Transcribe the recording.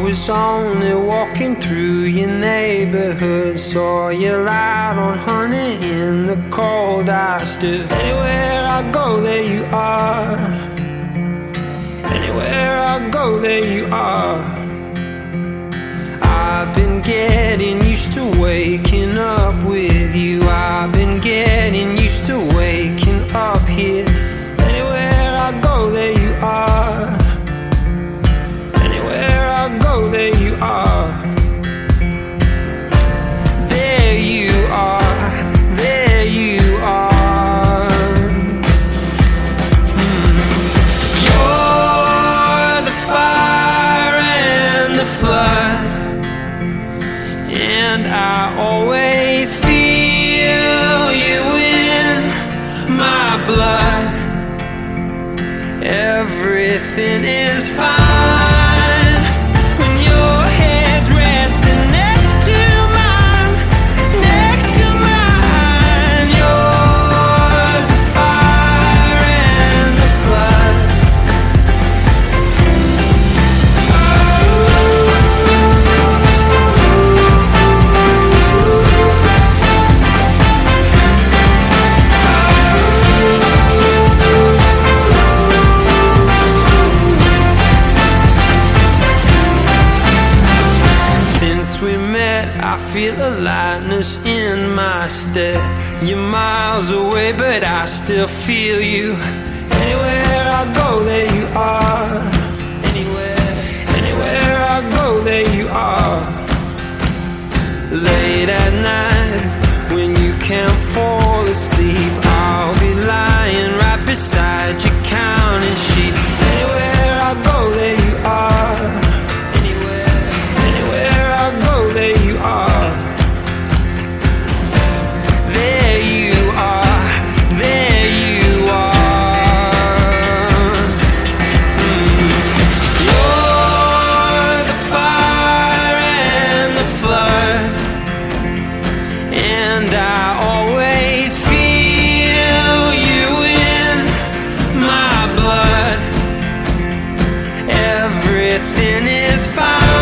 was only walking through your neighborhood, saw you light on honey in the cold. I stood. Anywhere I go, there you are. Anywhere I go, there you are. I've been getting used to waking up with you. I've been getting used to waking up here. Anywhere I go, there you are. Anywhere I go, there you are. There you are. There you are. You're the fire and the flood, and I always feel you in my blood. Everything is fine when your head's resting next to mine, next to mine. You're the fire and the flood. I feel a lightness in my step. You're miles away, but I still feel you. Anywhere I go, there you are. Anywhere I go, there you are. Late at night, when you can't fall asleep, I'll be lying right beside you, counting sheep. Anywhere I go, there you are. Anywhere I go, there you are. There you are. There you are. You're the fire and the flood, and I always feel you in my blood. Everything is fine.